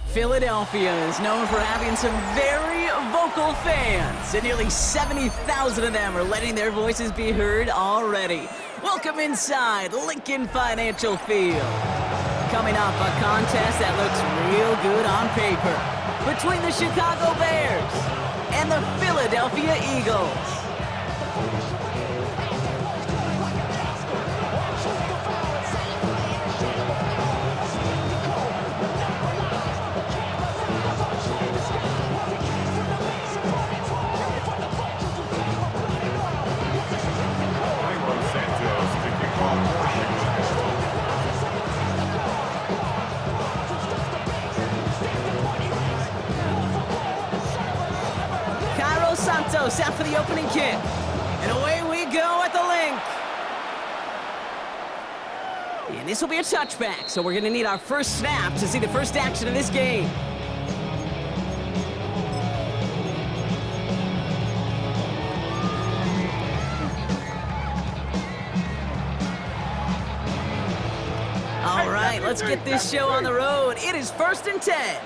Philadelphia is known for having some very vocal fans, and nearly 70,000 of them are letting their voices be heard already. Welcome inside Lincoln Financial Field. Coming up, a contest that looks real good on paper between the Chicago Bears and the Philadelphia Eagles. Santos out for the opening kick. And away we go at the link. And this will be a touchback, so we're going to need our first snap to see the first action of this game. All right, let's get this show on the road. It is 1st and 10.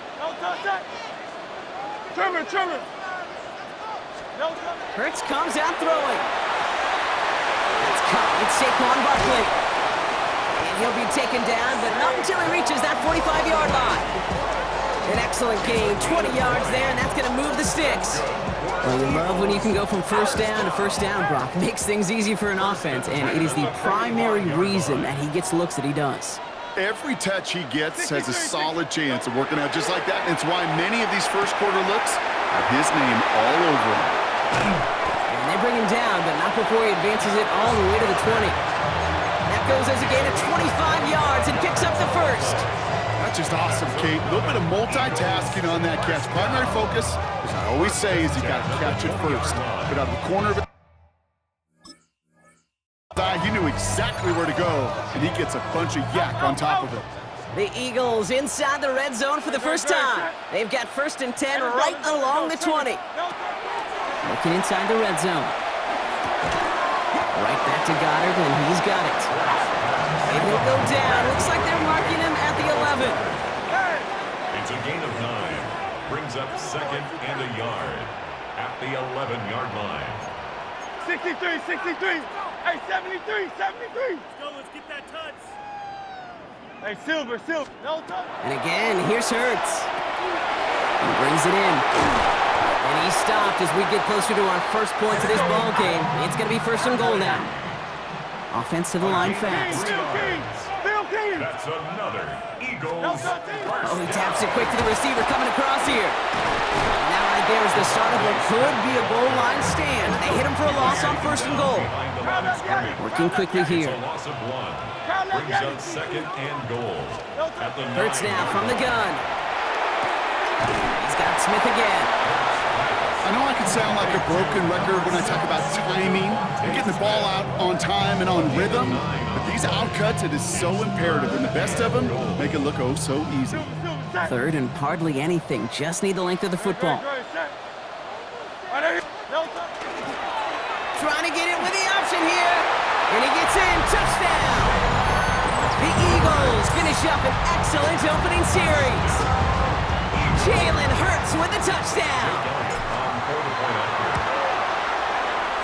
Trevor. Hurts comes out throwing. It's caught with Saquon Barkley. And he'll be taken down, but not until he reaches that 45-yard line. An excellent gain, 20 yards there, and that's going to move the sticks. Well, you love when you can go from first down to first down, Brock. Makes things easy for an offense, and it is the primary reason that he gets looks that he does. Every touch he gets has a solid chance of working out just like that, and it's why many of these first quarter looks have his name all over them. And they bring him down, but not before he advances it all the way to the 20. That goes as a gain of 25 yards and picks up the first. That's just awesome, Kate. A little bit of multitasking on that catch. Primary focus, as I always say, is you got to catch it first. But out of the corner of it, he knew exactly where to go, and he gets a bunch of yak on top of it. The Eagles inside the red zone for the first time. They've got 1st and 10 right along the 20. Looking inside the red zone. Right back to Goddard, and he's got it. And he'll go down. Looks like they're marking him at the 11. It's a gain of 9. Brings up 2nd and a yard at the 11-yard line. 63. Hey, 73. Let's go, let's get that touch. Hey, Silver. No touch. And again, here's Hurts. He brings it in. And he stopped as we get closer to our first points of this ball game. It's going to be 1st and goal now. Offense to the line fast. That's another Eagles. Oh, he taps it quick to the receiver coming across here. And that right there is the start of what could be a goal line stand. They hit him for a loss on 1st and goal. Working quickly here. Loss of 1. Brings up 2nd and goal. Hurts now from the gun. He's got Smith again. I know I can sound like a broken record when I talk about timing and getting the ball out on time and on rhythm, but these outcuts, it is so imperative, and the best of them make it look oh so easy. 3rd and hardly anything. Just need the length of the football. Trying to get it with the option here. And he gets in. Touchdown. The Eagles finish up an excellent opening series. Jalen Hurts with the touchdown.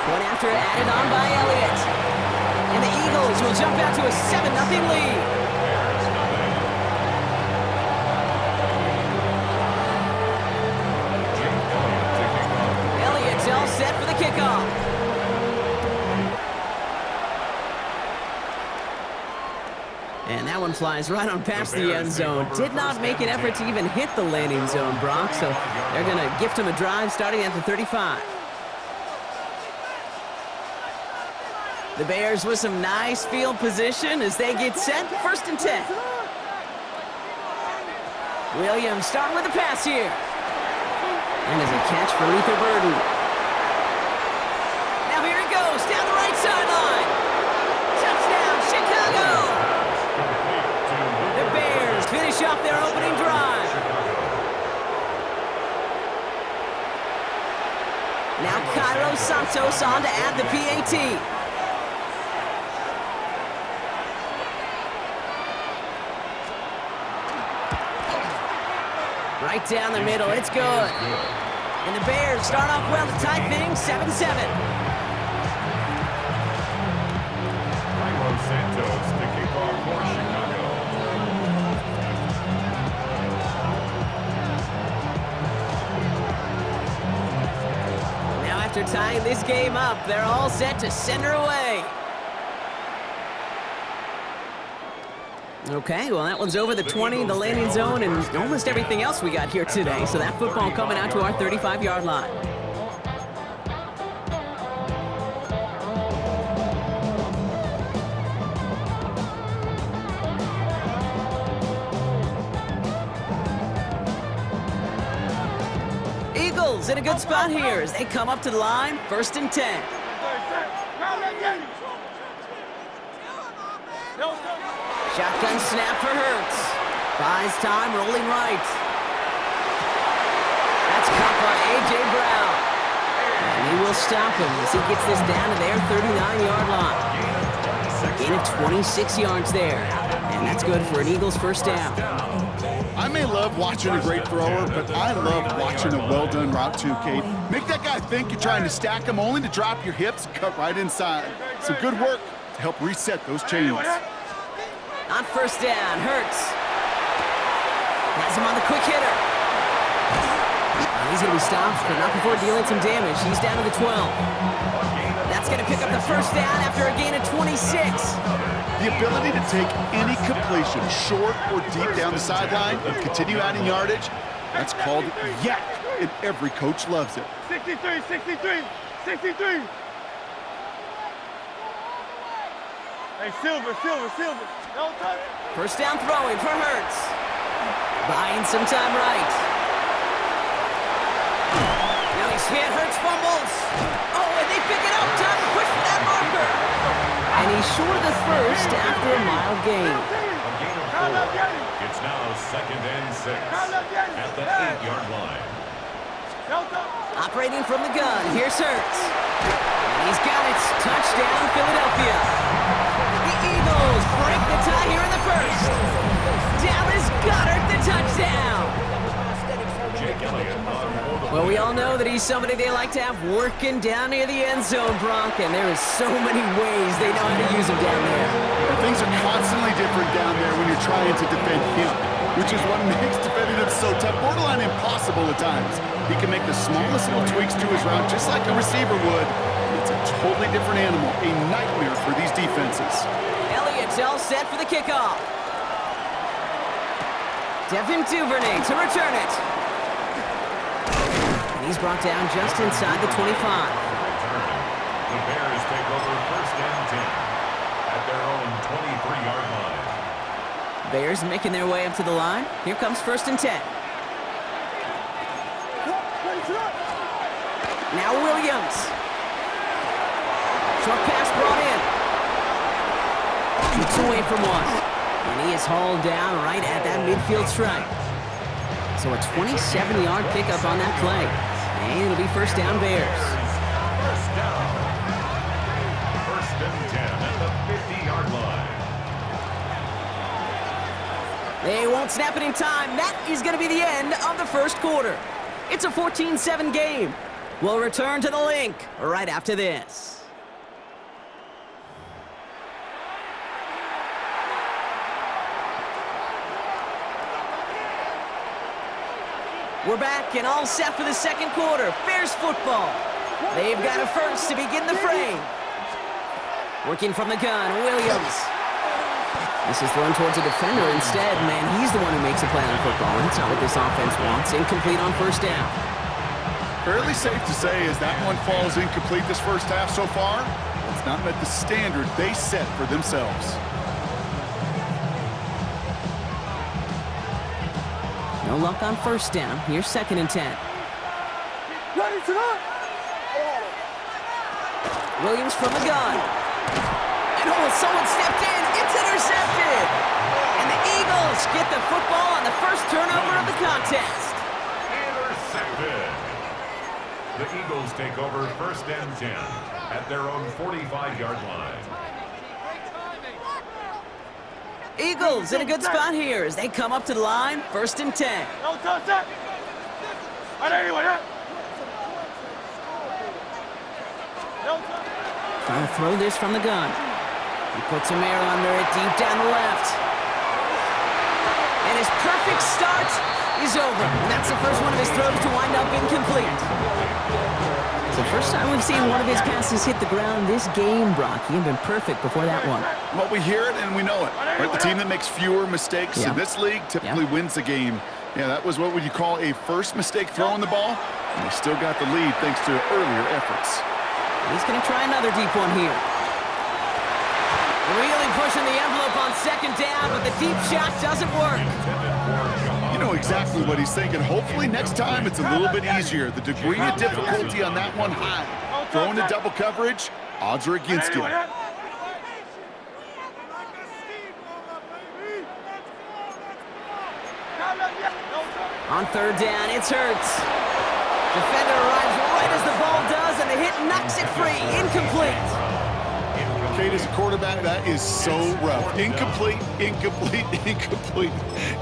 One after added on by Elliott. And the Eagles will jump out to a 7-0 lead. Elliott's all set for the kickoff. And that one flies right on past the end zone. Did not make an effort to even hit the landing zone, Brock, so they're going to gift him a drive starting at the 35. The Bears with some nice field position as they get set. 1st and 10. Williams starting with the pass here. And as a catch for Luther Burden. Now here he goes down the right sideline. Touchdown, Chicago! The Bears finish off their opening drive. Now Cairo Santos on to add the PAT. Right down the middle, it's good. And the Bears start off well to tie things 7-7. Carlos Santos to kick off for Chicago. Now after tying this game up, they're all set to send her away. Okay, well that one's over the 20, the landing zone, and almost everything else we got here today. So that football coming out to our 35-yard line. Eagles in a good spot here as they come up to the line, 1st and 10. Shotgun snap for Hurts. Buys time, rolling right. That's caught by A.J. Brown. And he will stop him as he gets this down to their 39-yard line. Gain of 26 yards there. And that's good for an Eagles first down. I may love watching a great thrower, but I love watching a well-done route too, Kate. Make that guy think you're trying to stack him only to drop your hips and cut right inside. Some good work to help reset those chains. On first down, Hurts. Has him on the quick hitter. He's going to be stopped, but not before dealing some damage. He's down to the 12. That's going to pick up the first down after a gain of 26. The ability to take any completion, short or deep down the sideline, and continue adding yardage, that's called yak, and every coach loves it. 63, 63, 63. Hey, Silver. No touch. First down throwing for Hurts. Buying some time right. Now he's hit. Hurts fumbles. Oh, and they pick it up. Time to push for that marker. And he's short of the first after a mild gain. A gain of 4. It's now 2nd and 6 at the 8-yard line. Operating from the gun. Here's Hurts. And he's got it. Touchdown, Philadelphia. The Eagles break the tie here in the first. Dallas Goedert, the touchdown. Well, we all know that he's somebody they like to have working down near the end zone, Bronk, and there is so many ways they know how to use him down there. And things are constantly different down there when you're trying to defend him, which is what makes defending him so tough, borderline impossible at times. He can make the smallest little tweaks to his route just like a receiver would. It's a totally different animal, a nightmare for these defenses. Elliott's all set for the kickoff. Devin Duvernay to return it. And he's brought down just inside the 25. The Bears take over 1st and 10 at their own 23-yard line. Bears making their way up to the line. Here comes 1st and 10. Now Williams. Short pass brought in. Shoots away from one. And he is hauled down right at that midfield stripe. So a 27-yard pickup on that play. And it'll be first down Bears. First down. 1st and 10 at the 50-yard line. They won't snap it in time. That is going to be the end of the first quarter. It's a 14-7 game. We'll return to the link right after this. We're back and all set for the second quarter. Bears football. They've got a first to begin the frame. Working from the gun, Williams. This is thrown towards a defender instead. Man, he's the one who makes a play on football. That's not what this offense wants. Incomplete on first down. Fairly safe to say as that one falls incomplete this first half so far, it's not met the standard they set for themselves. No luck on first down. Here's 2nd and 10. Williams from the gun. And oh, someone stepped in. It's intercepted. And the Eagles get the football on the first turnover of the contest. Intercepted. The Eagles take over 1st and 10 at their own 45-yard line. Eagles in a good spot here as they come up to the line, 1st and 10. No touch that. Trying to throw this from the gun. He puts some air under it deep down the left. And his perfect start is over. And that's the first one of his throws to wind up incomplete. It's the first time we've seen one of his passes hit the ground this game, Brock. He had been perfect before that one. Well, we hear it and we know it. Right? The team that makes fewer mistakes in this league typically wins the game. Yeah, that was what would you call a first mistake throwing the ball, and they still got the lead thanks to earlier efforts. He's going to try another deep one here. Really pushing the envelope on 2nd down, but the deep shot doesn't work. You know exactly what he's thinking. Hopefully next time it's a little bit easier. The degree of difficulty on that one high. Throwing to double coverage, odds are against you. On 3rd down, it's Hurts. Defender arrives right as the ball does, and the hit knocks it free. Incomplete. Kate, as a quarterback, that is so rough. Incomplete, incomplete, incomplete.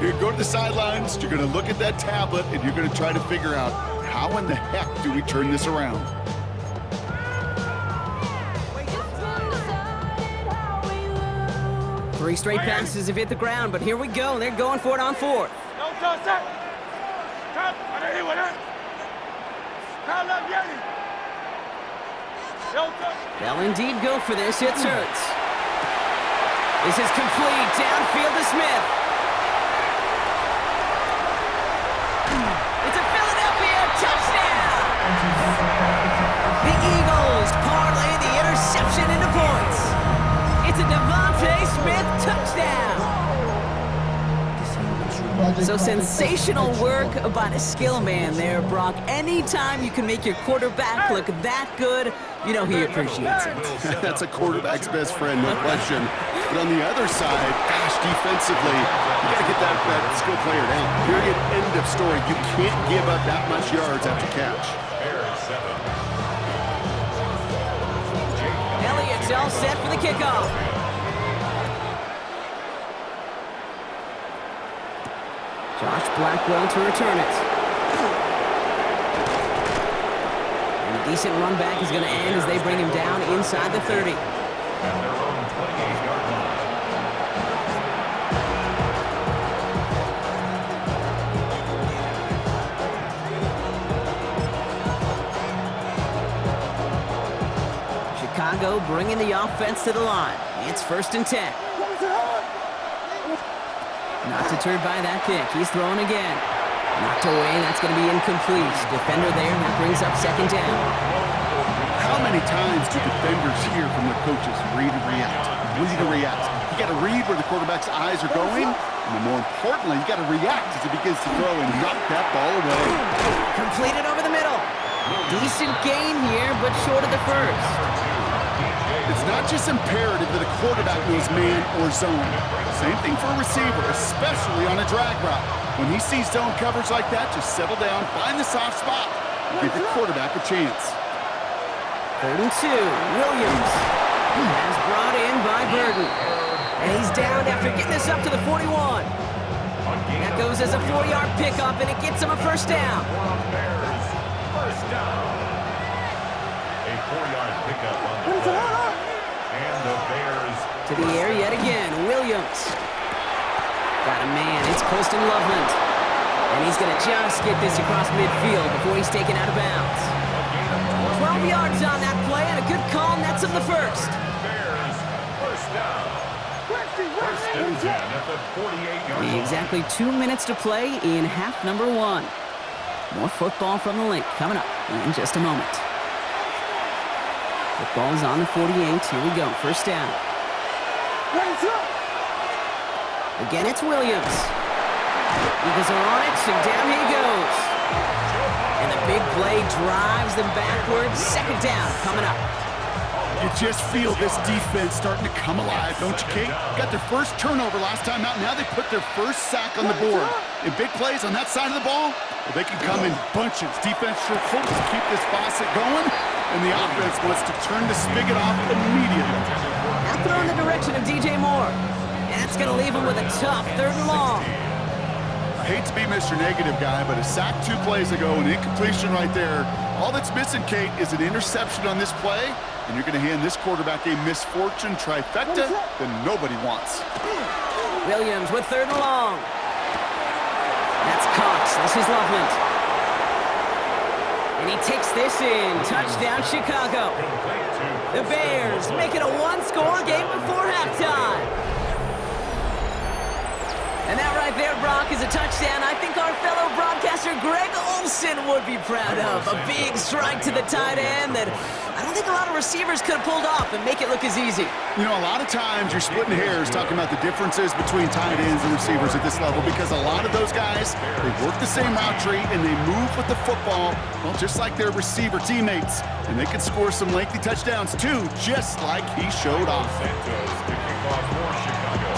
You're going to go to the sidelines, you're going to look at that tablet, and you're going to try to figure out how in the heck do we turn this around. Three straight passes have hit the ground, but here we go. They're going for it on 4th. No touch that. They'll indeed go for this. It's Hurts. This is complete. Downfield to Smith. It's a Philadelphia touchdown! The Eagles parlay the interception into points. It's a Devontae Smith touchdown! So sensational work by the skill man there, Brock. Anytime you can make your quarterback look that good, you know he appreciates it. That's a quarterback's best friend, no question. But on the other side, gosh, defensively, you got to get that skill player down. Period, end of story. You can't give up that much yards after catch. Elliott's all set for the kickoff. Josh Blackwell to return it. And a decent run back is going to end as they bring him down inside the 30. At their own 28-yard line. Chicago bringing the offense to the line. It's 1st and 10. Not deterred by that pick. He's throwing again. Knocked away. That's going to be incomplete. Defender there. That brings up 2nd down. How many times do defenders hear from their coaches, read and react, read and react? You got to read where the quarterback's eyes are going, and then more importantly, you got to react as he begins to throw and knock that ball away. Completed over the middle. Decent gain here, but short of the first. It's not just imperative that a quarterback knows man or zone. Same thing for a receiver, especially on a drag route. When he sees zone coverage like that, just settle down, find the soft spot, and give your quarterback a chance. 3rd and 2. Williams has brought in by Burden. And he's down after getting this up to the 41. That goes as a 4-yard pickup, and it gets him a 1st down. First down. A 4-yard pickup on the play. And the Bears To the air yet again. Williams. Got a man. It's Colston Loveland. And he's going to just get this across midfield before he's taken out of bounds. 12 yards on that play, and a good call nets him the 1st. Bears first down. First and 10 at the 48-yard line. Exactly 2 minutes to play in half number 1. More football from the link coming up in just a moment. Football's on the 48. Here we go. 1st down. Again, it's Williams. Eagles are on it, and down he goes. And the big play drives them backwards. 2nd down coming up. You just feel this defense starting to come alive, don't you, Kate? Got their first turnover last time out. Now they put their first sack on the board. In big plays on that side of the ball, well, they can come in bunches. Defense sure hopes to keep this faucet going, and the offense wants to turn the spigot off immediately. Now throw in the direction of DJ Moore. And that's going to leave him with a tough 3rd and long. I hate to be Mr. Negative guy, but a sack 2 plays ago, an incompletion right there. All that's missing, Kate, is an interception on this play, and you're going to hand this quarterback a misfortune trifecta that nobody wants. Williams with 3rd and long. That's Cox. This is Loveland. And he takes this in. Touchdown, Chicago. The Bears make it a 1-score game before halftime. And that right there, Brock, is a touchdown I think our fellow broadcaster Greg Olson would be proud of. A big strike to the tight end that I don't think a lot of receivers could have pulled off and make it look as easy. You know, a lot of times you're splitting hairs talking about the differences between tight ends and receivers at this level because a lot of those guys, they work the same route tree and they move with the football, well, just like their receiver teammates. And they can score some lengthy touchdowns too, just like he showed off.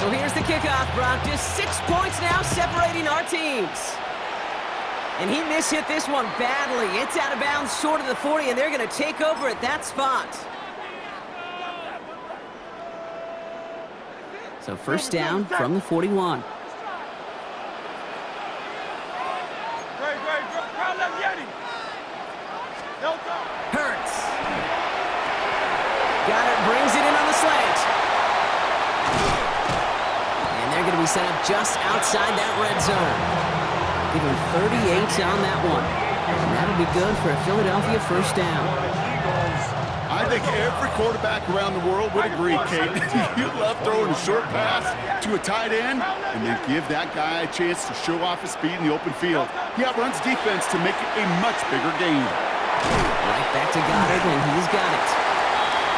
So here's the kickoff, Brock. Just 6 points now separating our teams. And he mishit this one badly. It's out of bounds short of the 40, and they're going to take over at that spot. So first down from the 41. Hurts. Got it, brings it in on the slant. And they're going to be set up just outside that red zone. Give him 38 on that one. And that'll be good for a Philadelphia first down. I think every quarterback around the world would agree, Kate. You love throwing a short pass to a tight end and then give that guy a chance to show off his speed in the open field. He outruns defense to make it a much bigger game. Right back to Goddard, and he's got it.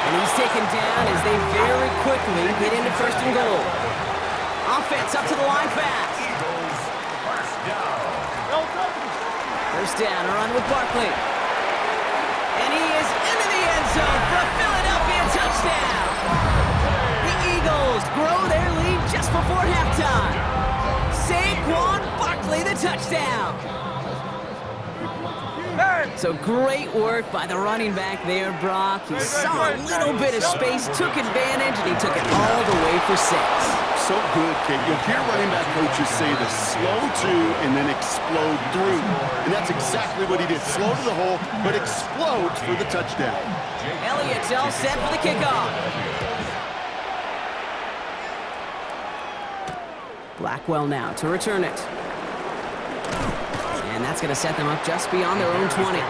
And he's taken down as they very quickly get into 1st and goal. Offense up to the line fast. First down, a run with Barkley. And he is into the end zone for a Philadelphia touchdown. The Eagles grow their lead just before halftime. Saquon Barkley, the touchdown. So great work by the running back there, Brock. He saw a little bit of space, took advantage, and he took it all the way for 6. So good, Kate. You'll hear running back coaches say to slow to and then explode through. And that's exactly what he did. Slow to the hole, but explodes for the touchdown. Elliott's all set for the kickoff. Blackwell now to return it. And that's going to set them up just beyond their own 20.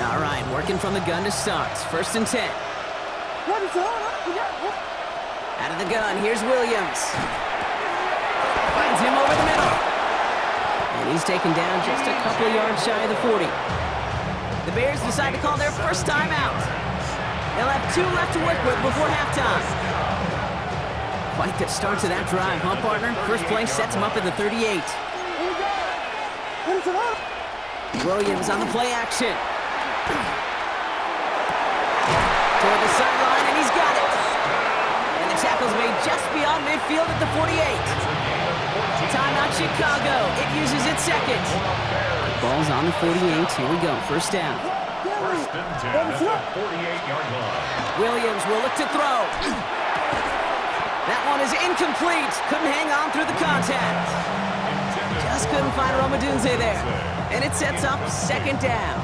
All right, working from the gun to start. 1st and 10. Out of the gun, here's Williams. Finds him over the middle. And he's taken down just a couple of yards shy of the 40. The Bears decide to call their first timeout. They'll have 2 left to work with before halftime. Quite the start to that drive, huh, partner? First play sets him up at the 38. Williams on the play action. Toward the sideline, and he's got it. And the tackle's made just beyond midfield at the 48. Timeout Chicago. It uses its 2nd. Ball's on the 48. Here we go. First down. First and 10 at the 48-yard line. Williams will look to throw. That one is incomplete. Couldn't hang on through the contact. Just couldn't find Romadunze there. And it sets up 2nd down.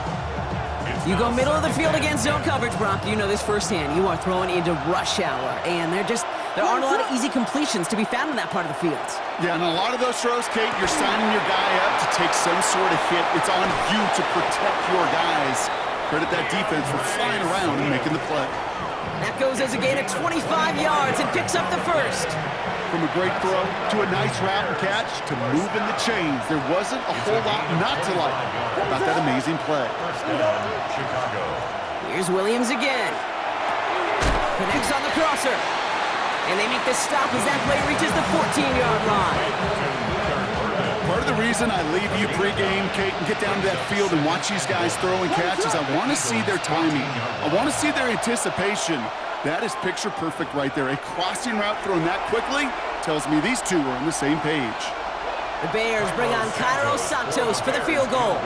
You go middle of the field against zone coverage, Brock. You know this firsthand. You are throwing into rush hour. And there aren't a lot of easy completions to be found in that part of the field. Yeah, and a lot of those throws, Kate, you're signing your guy up to take some sort of hit. It's on you to protect your guys. Credit that defense for flying around and making the play. That goes as a gain of 25 yards and picks up the 1st. From a great throw to a nice route and catch to moving the chains. There wasn't a whole lot not to like about that amazing play. First down, Chicago. Here's Williams again. Connects on the crosser. And they make the stop as that play reaches the 14-yard line. Part of the reason I leave you pregame, Kate, and get down to that field and watch these guys throw and catch is I want to see their timing. I want to see their anticipation. That is picture perfect right there. A crossing route thrown that quickly tells me these two are on the same page. The Bears bring on Cairo Santos for the field goal.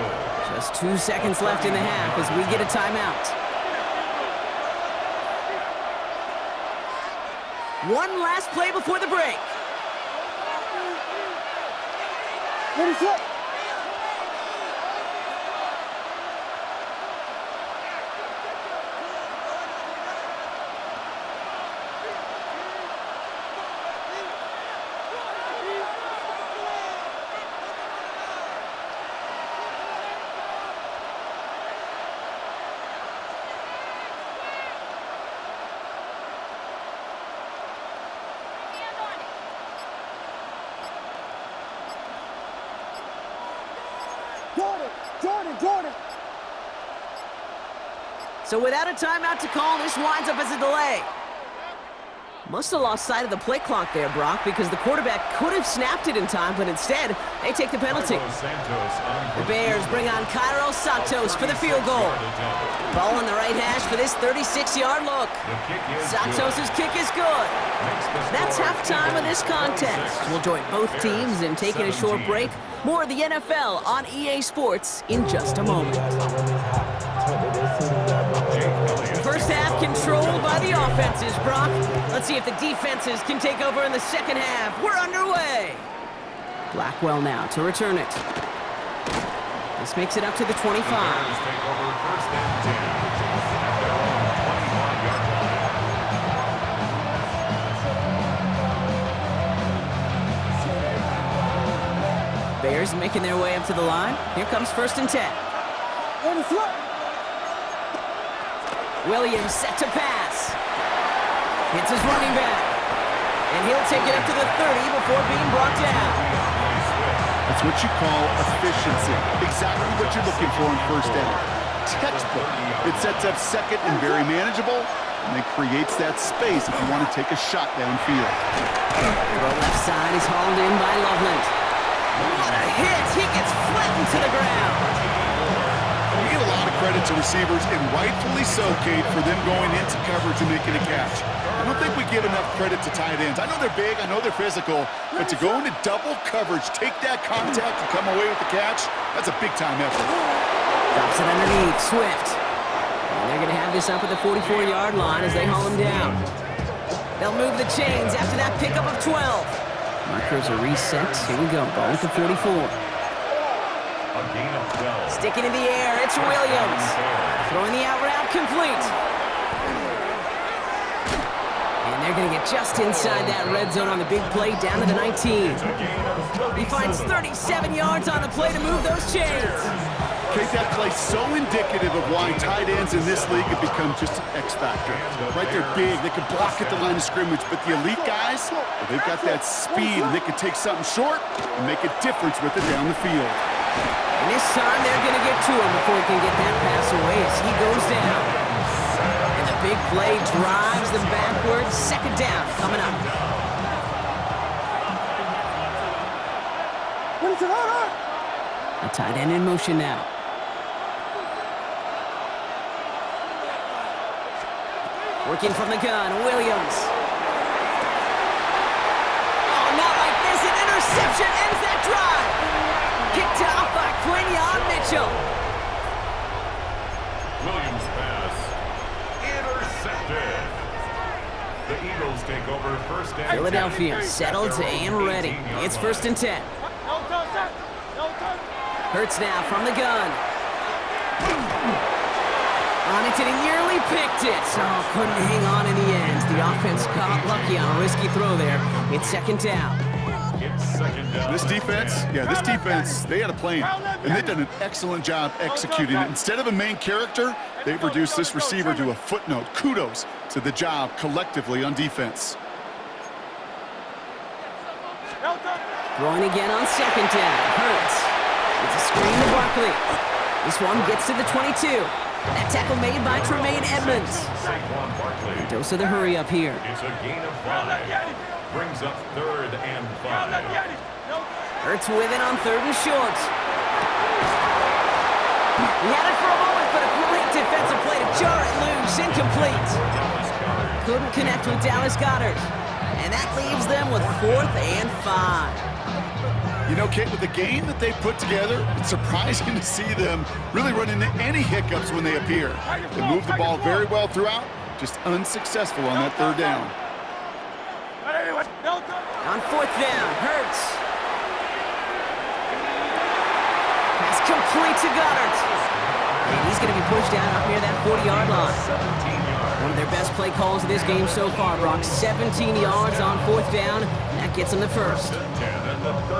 Just 2 seconds left in the half as we get a timeout. One last play before the break. Jordan. So without a timeout to call, this winds up as a delay. Must have lost sight of the play clock there, Brock, because the quarterback could have snapped it in time, but instead, they take the penalty. The Bears bring on Cairo Santos for the field goal. Ball on the right hash for this 36-yard look. Santos' kick is good. That's halftime of this contest. We'll join both teams in taking a short break. More of the NFL on EA Sports in just a moment. First half controlled by the offenses, Brock. Let's see if the defenses can take over in the second half. We're underway. Blackwell now to return it. This makes it up to the 25. Bears making their way up to the line. Here comes 1st and 10. Williams set to pass. Hits his running back. And he'll take it up to the 30 before being brought down. That's what you call efficiency. Exactly what you're looking for in first down. Textbook. It sets up second and very manageable, and then creates that space if you want to take a shot downfield. The left side is hauled in by Loveland. What a hit! He gets flattened to the ground. You get a lot of credit to receivers, and rightfully so, Kate, for them going into coverage and making a catch. I don't think we give enough credit to tight ends. I know they're big, I know they're physical, but to go into double coverage, take that contact, and come away with the catch, that's a big-time effort. Drops it underneath, Swift. And they're going to have this up at the 44-yard line as they haul him down. They'll move the chains after that pickup of 12. Markers are reset. Here we go. Ball at the 44. A gain of 12. Sticking in the air. It's Williams. Throwing the out route complete. And they're going to get just inside that red zone on the big play down to the 19. He finds 37 yards on the play to move those chains. Kate, that play's so indicative of why tight ends in this league have become just an X factor. Right, they're big, they can block at the line of scrimmage, but the elite guys, well, they've got that speed, and they can take something short and make a difference with it down the field. And this time, they're going to get to him before he can get that pass away as he goes down. And the big play drives them backwards. Second down coming up. A tight end in motion now. Working from the gun, Williams. Oh, not like this. An interception ends that drive. Kicked off by Quinyon Mitchell. Williams pass. Intercepted. The Eagles take over first and 10. Philadelphia settled and ready. It's 1st and 10. Hurts now from the gun. On it, and he nearly picked it. Oh, couldn't hang on in the end. The offense got lucky on a risky throw there. It's second down. It's second down. This defense, they had a plan, and they've done an excellent job executing it. Instead of a main character, they've reduced this receiver to a footnote. Kudos to the job collectively on defense. Throwing again on second down. Hurts. It's a screen to Barkley. This one gets to the 22. That tackle made by Tremaine Edmonds. Dose of the hurry up here. It's a gain of 5. Brings up 3rd and 5. Hurts with it on 3rd and short. He had it for a moment, but a great defensive play to jar it loose. Incomplete. Couldn't connect with Dallas Goedert. And that leaves them with 4th and 5. You know, Kate, with the game that they've put together, it's surprising to see them really run into any hiccups when they appear. They move the ball very well throughout, just unsuccessful on that third down. On fourth down, Hurts. Pass complete to Goddard. And he's going to be pushed down up near that 40-yard line. One of their best play calls of this game so far, Brock. 17 yards on fourth down. That gets them the first.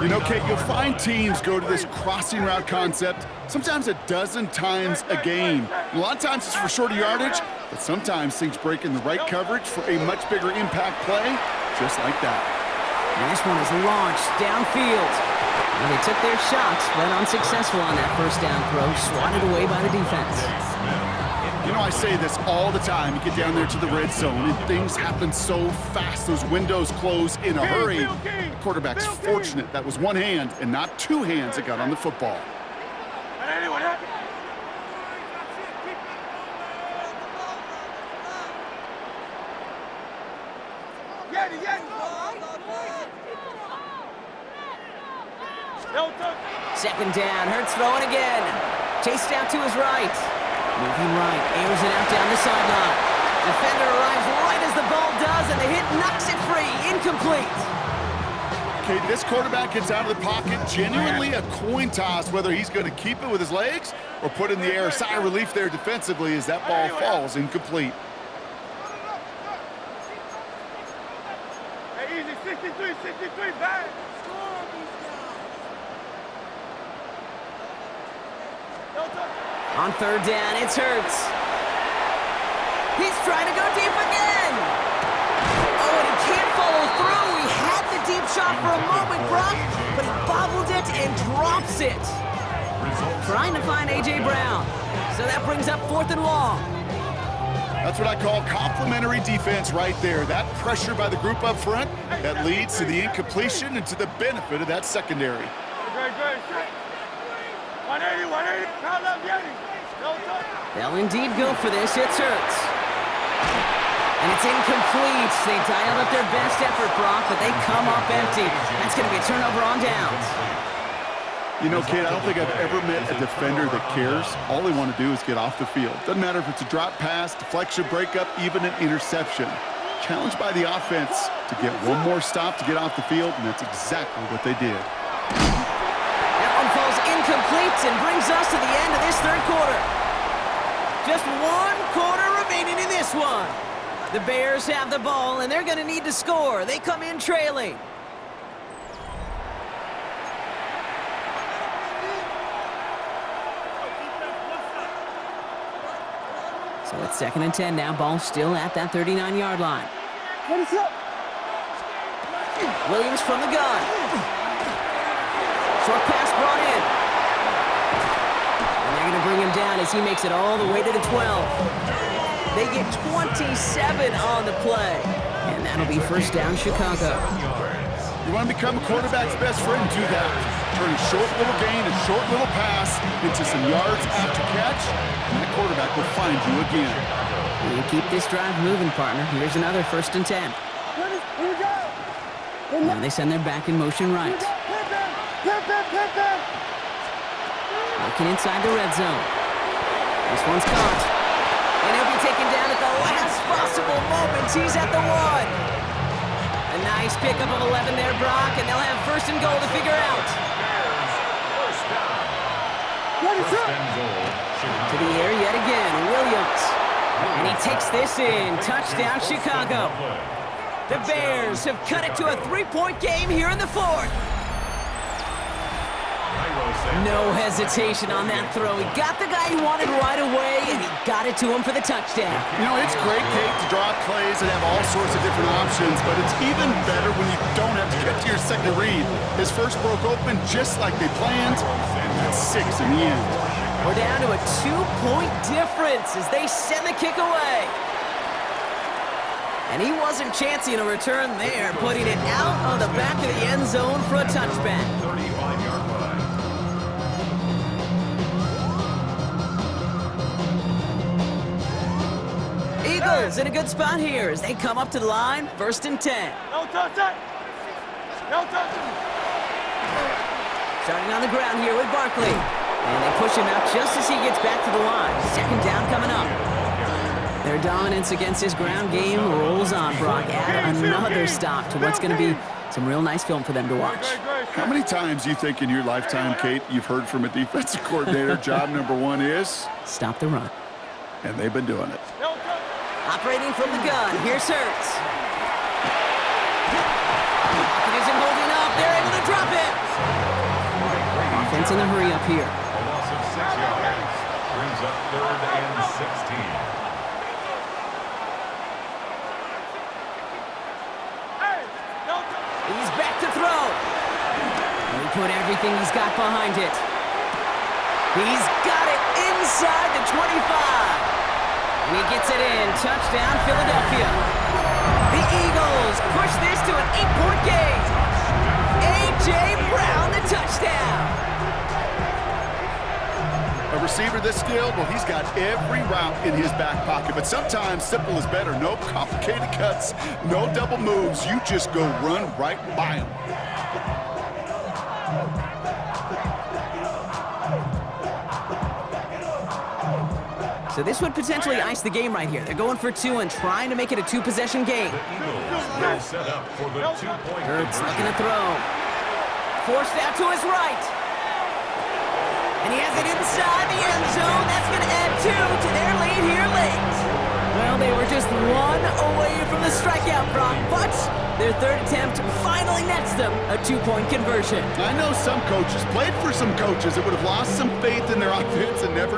You know, Kate, you'll find teams go to this crossing route concept sometimes a dozen times a game. A lot of times it's for shorter yardage, but sometimes things break in the right coverage for a much bigger impact play, just like that. And this one is launched downfield. And they took their shots, but unsuccessful on that first down throw, swatted away by the defense. You know, I say this all the time. You get down there to the red zone, and things happen so fast. Those windows close in a hurry. The quarterback's fortunate that was one hand and not two hands that got on the football. Second down, Hurts throwing again. Chased out to his right. Moving right, airs it out down the sideline. Defender arrives right as the ball does, and the hit knocks it free. Incomplete. Okay, this quarterback gets out of the pocket, genuinely a coin toss whether he's going to keep it with his legs or put in the air. A sigh of relief there defensively as that ball falls incomplete. Hey, easy, 63, back. On third down, it's Hurts. He's trying to go deep again. Oh, and he can't follow through. He had the deep shot for a moment, Brock, but he bobbled it and drops it. Trying to find A.J. Brown. So that brings up fourth and long. That's what I call complimentary defense right there. That pressure by the group up front that leads to the incompletion and to the benefit of that secondary. Great. 180, count up, Yeti. They'll indeed go for this. It's Hurts. And it's incomplete. They dialed up their best effort, Brock, but they come up empty. That's going to be a turnover on downs. You know, kid, I don't think I've ever met a defender that cares. All they want to do is get off the field. Doesn't matter if it's a drop pass, deflection, breakup, even an interception. Challenged by the offense to get one more stop to get off the field, and that's exactly what they did. That one falls incomplete and brings us to the end of this third quarter. Just one quarter remaining in this one. The Bears have the ball, and they're going to need to score. They come in trailing. So it's 2nd and 10 now. Ball still at that 39-yard line. Williams from the gun. Short pass brought in. And they're going to bring him down as he makes it all the way to the 12. They get 27 on the play. And that'll be first down, Chicago. You want to become a quarterback's best friend, do that. Turn a short little gain, a short little pass into some yards after catch, and that quarterback will find you again. You keep this drive moving, partner. Here's another 1st and 10. Now they send their back in motion right. Looking inside the red zone. This one's caught. And he'll be taken down at the last possible moment. He's at the 1. A nice pickup of 11 there, Brock, and they'll have 1st and goal to figure out. To the air yet again, Williams. And he takes this in. Touchdown, Chicago. The Bears have cut it to a 3-point game here in the 4th. No hesitation on that throw. He got the guy he wanted right away, and he got it to him for the touchdown. You know, it's great, Kate, to draw plays and have all sorts of different options, but it's even better when you don't have to get to your second read. His first broke open just like they planned, and that's 6 in the end. We're down to a 2-point difference as they send the kick away. And he wasn't chancing a return there, putting it out on the back of the end zone for a touchback. 35-yard line. Eagles in a good spot here as they come up to the line, 1st and 10. No touch it. Starting on the ground here with Barkley. And they push him out just as he gets back to the line. Second down coming up. Their dominance against his ground game rolls on, Brock. Add another stop to what's going to be some real nice film for them to watch. How many times do you think in your lifetime, Kate, you've heard from a defensive coordinator, job number one is? Stop the run. And they've been doing it. Operating from the gun, here's Hurts. Pocket isn't holding up, they're able to drop it. Offense in the hurry up here. A loss of 6 yards. Brings up 3rd and 16. He's back to throw. And he put everything he's got behind it. He's got it inside the 25. And he gets it in. Touchdown, Philadelphia. The Eagles push this to an 8-point game. A.J. Brown, the touchdown. A receiver this skilled, well, he's got every route in his back pocket. But sometimes simple is better. No complicated cuts, no double moves. You just go run right by him. So this would potentially ice the game right here. They're going for 2 and trying to make it a 2-possession game. The Eagles will set up for the 2-point Hurts conversion. looking to throw. Forced out to his right. And he has it inside the end zone. That's going to add 2 to their lead here late. Well, they were just 1 away from the strikeout, Brock, but their third attempt finally nets them a 2-point conversion. I know some coaches, played for some coaches that would have lost some faith in their offense and never